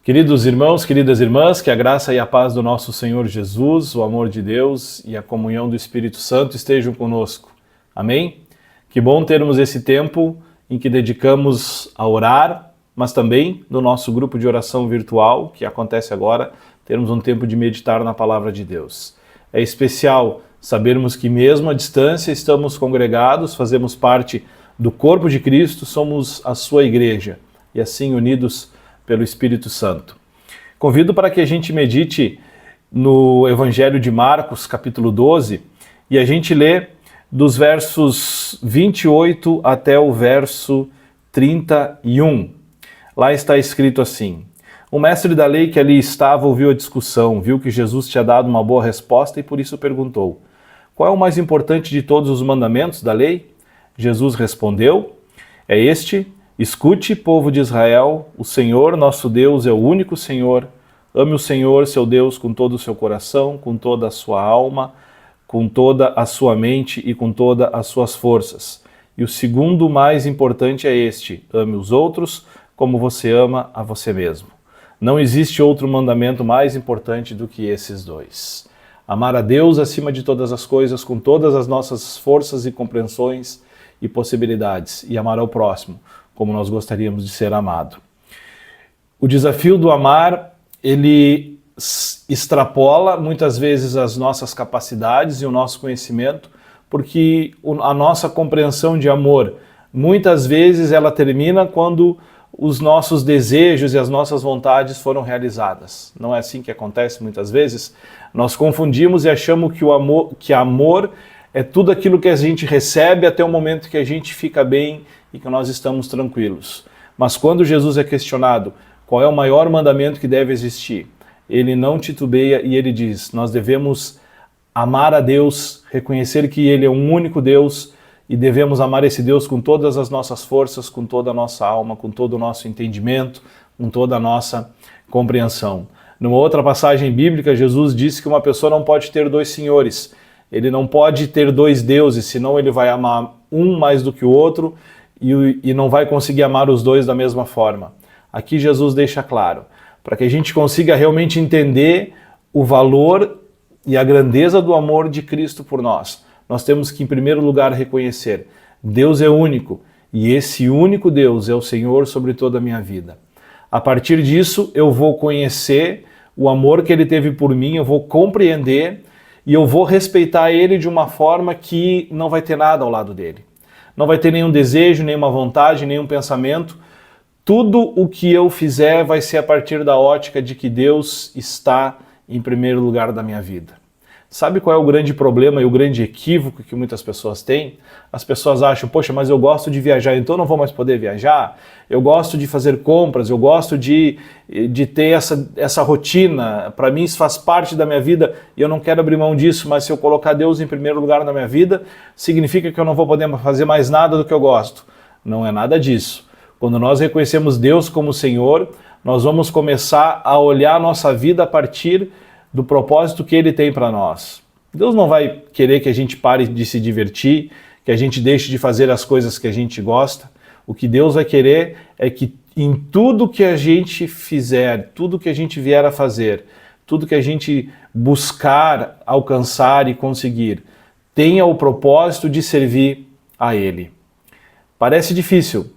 Queridos irmãos, queridas irmãs, que a graça e a paz do nosso Senhor Jesus, o amor de Deus e a comunhão do Espírito Santo estejam conosco. Amém? Que bom termos esse tempo em que dedicamos a orar, mas também no nosso grupo de oração virtual, que acontece agora, termos um tempo de meditar na palavra de Deus. É especial sabermos que mesmo à distância estamos congregados, fazemos parte do corpo de Cristo, somos a sua igreja e assim unidos pelo Espírito Santo. Convido para que a gente medite no Evangelho de Marcos, capítulo 12, e a gente lê dos versos 28 até o verso 31. Lá está escrito assim: o mestre da lei que ali estava ouviu a discussão, viu que Jesus tinha dado uma boa resposta e por isso perguntou: qual é o mais importante de todos os mandamentos da lei? Jesus respondeu: é este: escute, povo de Israel, o Senhor nosso Deus é o único Senhor. Ame o Senhor, seu Deus, com todo o seu coração, com toda a sua alma, com toda a sua mente e com todas as suas forças. E o segundo mais importante é este: ame os outros como você ama a você mesmo. Não existe outro mandamento mais importante do que esses dois. Amar a Deus acima de todas as coisas, com todas as nossas forças e compreensões e possibilidades, e amar ao próximo como nós gostaríamos de ser amado. O desafio do amar, ele extrapola muitas vezes as nossas capacidades e o nosso conhecimento, porque a nossa compreensão de amor, muitas vezes ela termina quando os nossos desejos e as nossas vontades foram realizadas. Não é assim que acontece muitas vezes? Nós confundimos e achamos que amor é tudo aquilo que a gente recebe até o momento que a gente fica bem e que nós estamos tranquilos. Mas quando Jesus é questionado qual é o maior mandamento que deve existir, ele não titubeia e ele diz: nós devemos amar a Deus, reconhecer que ele é um único Deus e devemos amar esse Deus com todas as nossas forças, com toda a nossa alma, com todo o nosso entendimento, com toda a nossa compreensão. Numa outra passagem bíblica, Jesus disse que uma pessoa não pode ter dois senhores. Ele não pode ter dois deuses, senão ele vai amar um mais do que o outro e não vai conseguir amar os dois da mesma forma. Aqui Jesus deixa claro, para que a gente consiga realmente entender o valor e a grandeza do amor de Cristo por nós, nós temos que, em primeiro lugar, reconhecer: Deus é único e esse único Deus é o Senhor sobre toda a minha vida. A partir disso, eu vou conhecer o amor que Ele teve por mim, eu vou compreender e eu vou respeitar Ele de uma forma que não vai ter nada ao lado dele. Não vai ter nenhum desejo, nenhuma vontade, nenhum pensamento. Tudo o que eu fizer vai ser a partir da ótica de que Deus está em primeiro lugar da minha vida. Sabe qual é o grande problema e o grande equívoco que muitas pessoas têm? As pessoas acham: poxa, mas eu gosto de viajar, então não vou mais poder viajar? Eu gosto de fazer compras, eu gosto de ter essa rotina, para mim isso faz parte da minha vida e eu não quero abrir mão disso, mas se eu colocar Deus em primeiro lugar na minha vida, significa que eu não vou poder fazer mais nada do que eu gosto. Não é nada disso. Quando nós reconhecemos Deus como Senhor, nós vamos começar a olhar a nossa vida a partir do propósito que Ele tem para nós. Deus não vai querer que a gente pare de se divertir, que a gente deixe de fazer as coisas que a gente gosta. O que Deus vai querer é que em tudo que a gente fizer, tudo que a gente vier a fazer, tudo que a gente buscar, alcançar e conseguir, tenha o propósito de servir a Ele. Parece difícil,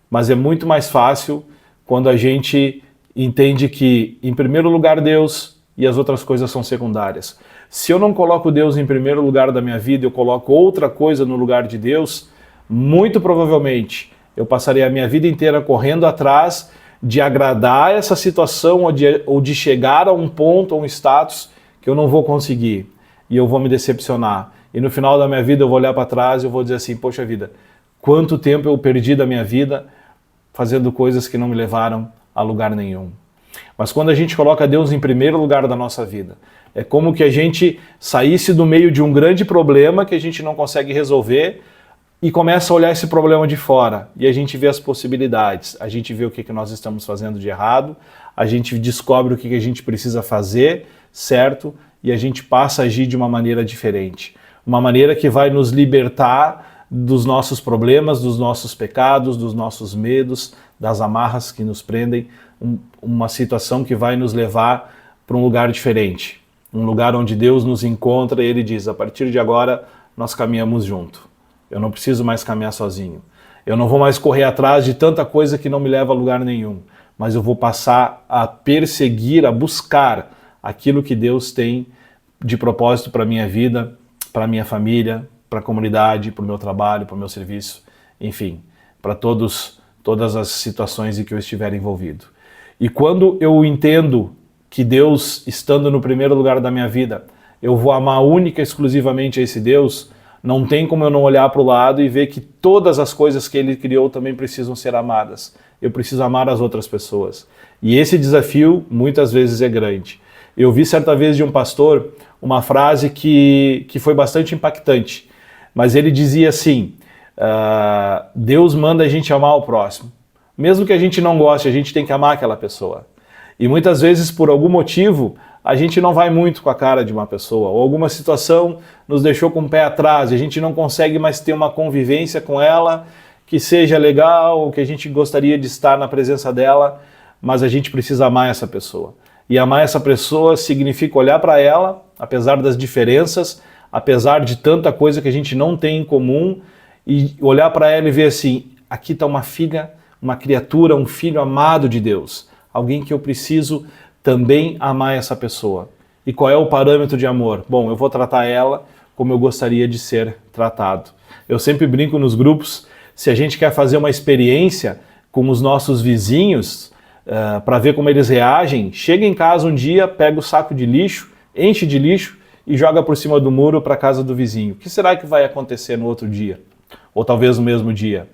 mas é muito mais fácil quando a gente entende que, em primeiro lugar, Deus, e as outras coisas são secundárias. Se eu não coloco Deus em primeiro lugar da minha vida, eu coloco outra coisa no lugar de Deus, muito provavelmente eu passarei a minha vida inteira correndo atrás de agradar essa situação ou de chegar a um ponto, a um status que eu não vou conseguir e eu vou me decepcionar. E no final da minha vida eu vou olhar para trás e eu vou dizer assim: poxa vida, quanto tempo eu perdi da minha vida fazendo coisas que não me levaram a lugar nenhum. Mas quando a gente coloca Deus em primeiro lugar da nossa vida, é como que a gente saísse do meio de um grande problema que a gente não consegue resolver e começa a olhar esse problema de fora. E a gente vê as possibilidades, a gente vê o que nós estamos fazendo de errado, a gente descobre o que a gente precisa fazer, certo? E a gente passa a agir de uma maneira diferente. Uma maneira que vai nos libertar dos nossos problemas, dos nossos pecados, dos nossos medos, das amarras que nos prendem uma situação que vai nos levar para um lugar diferente. Um lugar onde Deus nos encontra e Ele diz, a partir de agora nós caminhamos junto. Eu não preciso mais caminhar sozinho. Eu não vou mais correr atrás de tanta coisa que não me leva a lugar nenhum. Mas eu vou passar a perseguir, a buscar aquilo que Deus tem de propósito para a minha vida, para a minha família, para a comunidade, para o meu trabalho, para o meu serviço, enfim, para todas as situações em que eu estiver envolvido. E quando eu entendo que Deus, estando no primeiro lugar da minha vida, eu vou amar única e exclusivamente a esse Deus, não tem como eu não olhar para o lado e ver que todas as coisas que Ele criou também precisam ser amadas. Eu preciso amar as outras pessoas. E esse desafio, muitas vezes, é grande. Eu vi certa vez de um pastor uma frase que foi bastante impactante, mas ele dizia assim, Deus manda a gente amar o próximo. Mesmo que a gente não goste, a gente tem que amar aquela pessoa. E muitas vezes, por algum motivo, a gente não vai muito com a cara de uma pessoa, ou alguma situação nos deixou com o pé atrás, a gente não consegue mais ter uma convivência com ela que seja legal, que a gente gostaria de estar na presença dela, mas a gente precisa amar essa pessoa. E amar essa pessoa significa olhar para ela, apesar das diferenças, apesar de tanta coisa que a gente não tem em comum, e olhar para ela e ver assim, aqui está uma filha, uma criatura, um filho amado de Deus, alguém que eu preciso também amar essa pessoa. E qual é o parâmetro de amor? Bom, eu vou tratar ela como eu gostaria de ser tratado. Eu sempre brinco nos grupos, se a gente quer fazer uma experiência com os nossos vizinhos, para ver como eles reagem, chega em casa um dia, pega o saco de lixo, enche de lixo e joga por cima do muro para a casa do vizinho. O que será que vai acontecer no outro dia? Ou talvez no mesmo dia?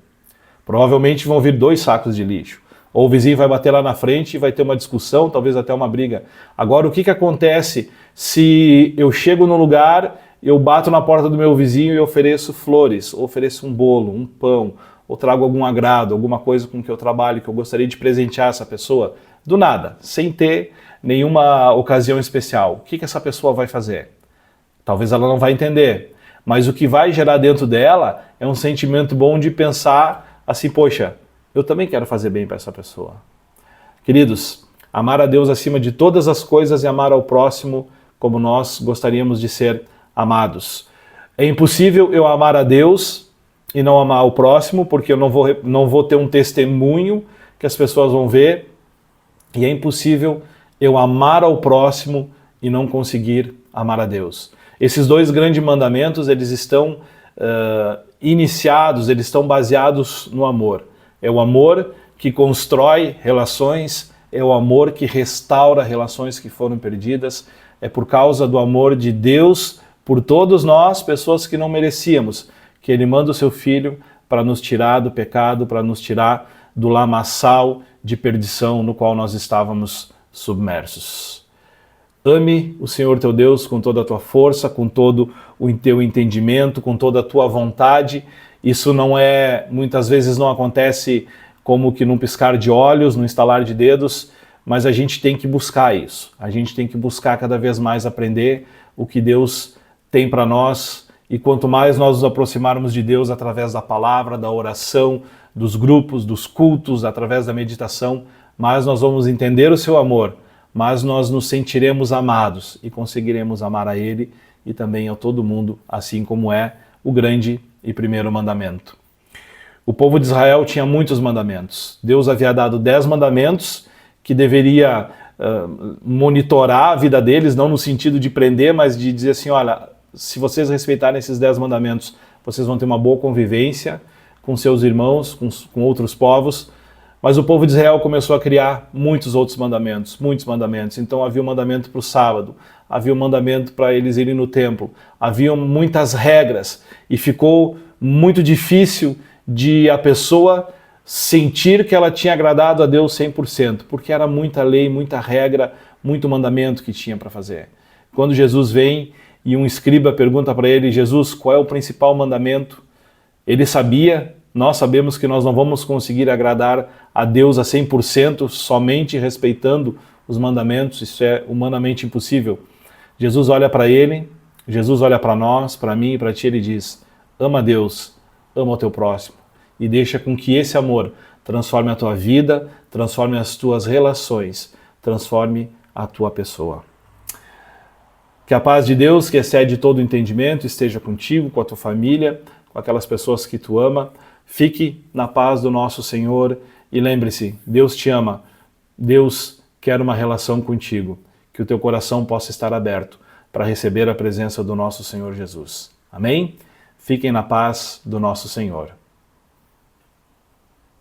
Provavelmente vão vir 2 sacos de lixo. Ou o vizinho vai bater lá na frente e vai ter uma discussão, talvez até uma briga. Agora, o que acontece se eu chego no lugar, eu bato na porta do meu vizinho e ofereço flores, ou ofereço um bolo, um pão, ou trago algum agrado, alguma coisa com que eu trabalho, que eu gostaria de presentear essa pessoa? Do nada, sem ter nenhuma ocasião especial. O que essa pessoa vai fazer? Talvez ela não vai entender, mas o que vai gerar dentro dela é um sentimento bom de pensar assim, poxa, eu também quero fazer bem para essa pessoa. Queridos, amar a Deus acima de todas as coisas e amar ao próximo como nós gostaríamos de ser amados. É impossível eu amar a Deus e não amar o próximo, porque eu não vou ter um testemunho que as pessoas vão ver, e é impossível eu amar ao próximo e não conseguir amar a Deus. Esses 2 grandes mandamentos, eles estão iniciados, eles estão baseados no amor. É o amor que constrói relações, é o amor que restaura relações que foram perdidas, é por causa do amor de Deus por todos nós, pessoas que não merecíamos, que Ele manda o seu Filho para nos tirar do pecado, para nos tirar do lamaçal de perdição no qual nós estávamos submersos. Ame o Senhor teu Deus com toda a tua força, com todo o teu entendimento, com toda a tua vontade. Isso muitas vezes não acontece como que num piscar de olhos, num estalar de dedos, mas a gente tem que buscar isso. A gente tem que buscar cada vez mais aprender o que Deus tem para nós. E quanto mais nós nos aproximarmos de Deus através da palavra, da oração, dos grupos, dos cultos, através da meditação, mais nós vamos entender o seu amor, mais nós nos sentiremos amados e conseguiremos amar a Ele e também a todo mundo, assim como é o grande e primeiro mandamento. O povo de Israel tinha muitos mandamentos. Deus havia dado 10 mandamentos que deveria monitorar a vida deles, não no sentido de prender, mas de dizer assim, olha, se vocês respeitarem esses 10 mandamentos, vocês vão ter uma boa convivência com seus irmãos, com outros povos. Mas o povo de Israel começou a criar muitos outros mandamentos, muitos mandamentos. Então havia um mandamento para o sábado, havia um mandamento para eles irem no templo, havia muitas regras e ficou muito difícil de a pessoa sentir que ela tinha agradado a Deus 100%, porque era muita lei, muita regra, muito mandamento que tinha para fazer. Quando Jesus vem e um escriba pergunta para ele, Jesus, qual é o principal mandamento? Ele sabia, nós sabemos que nós não vamos conseguir agradar a Deus a 100% somente respeitando os mandamentos, isso é humanamente impossível. Jesus olha para ele, Jesus olha para nós, para mim e para ti, ele diz, ama a Deus, ama o teu próximo e deixa com que esse amor transforme a tua vida, transforme as tuas relações, transforme a tua pessoa. Que a paz de Deus, que excede todo entendimento, esteja contigo, com a tua família, com aquelas pessoas que tu ama. Fique na paz do nosso Senhor e lembre-se, Deus te ama, Deus quer uma relação contigo, que o teu coração possa estar aberto para receber a presença do nosso Senhor Jesus. Amém? Fiquem na paz do nosso Senhor.